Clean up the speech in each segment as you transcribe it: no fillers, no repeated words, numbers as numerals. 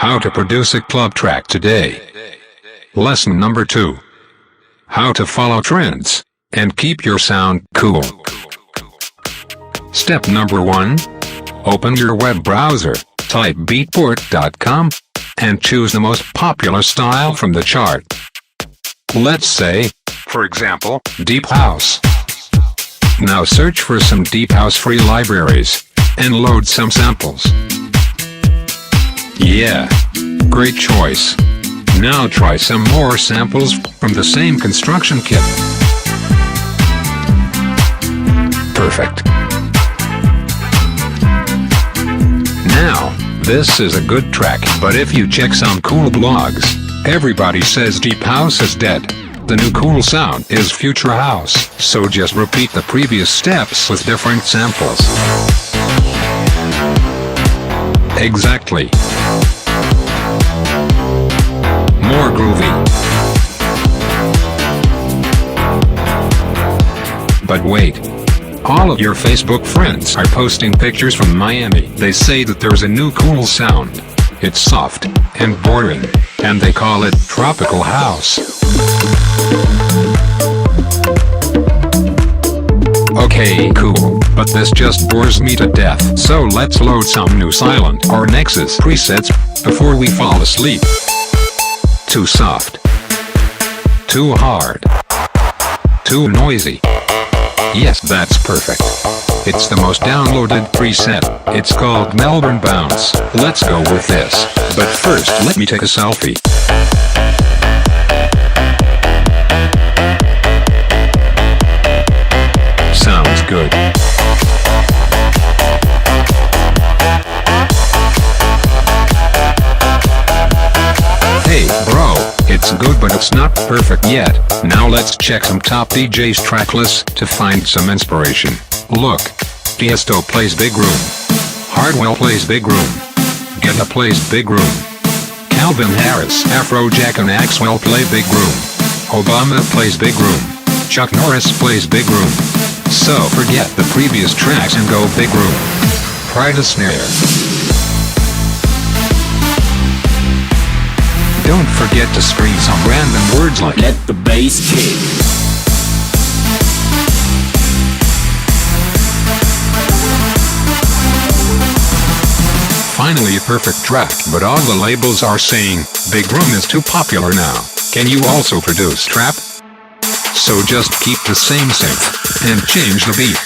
How to produce a club track today. Lesson number 2. How to follow trends and keep your sound cool. Step number 1. Open your web browser, type beatport.com, and choose the most popular style from the chart. Let's say, for example, Deep House. Now search for some Deep House free libraries, and load some samples. Yeah, great choice. Now try some more samples from the same construction kit. Perfect. Now, this is a good track, but if you check some cool blogs, everybody says Deep House is dead. The new cool sound is Future House, so just repeat the previous steps with different samples. Exactly. More groovy. But wait. All of your Facebook friends are posting pictures from Miami. They say that there's a new cool sound. It's soft and boring, and they call it Tropical House. Okay, cool, but this just bores me to death. So let's load some new Silent or Nexus presets before we fall asleep. Too soft. Too hard. Too noisy. Yes, that's perfect. It's the most downloaded preset. It's called Melbourne Bounce. Let's go with this. But first, let me take a selfie. Sounds good. Hey, bro, it's good but it's not perfect yet. Now let's check some top DJs track lists to find some inspiration. Look. Tiesto plays Big Room. Hardwell plays Big Room. Guetta plays Big Room. Calvin Harris, Afrojack and Axwell play Big Room. Obama plays Big Room. Chuck Norris plays Big Room. So forget the previous tracks and go Big Room. Try the snare. Don't forget to scream some random words like "Let the bass kick." Finally a perfect track, but all the labels are saying, Big Room is too popular now. Can you also produce trap? So just keep the same synth, and change the beat.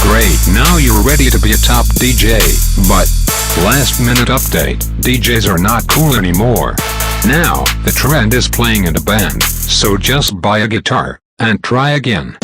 Great, now you're ready to be a top DJ, but, last minute update, DJs are not cool anymore. Now, the trend is playing in a band, so just buy a guitar and try again.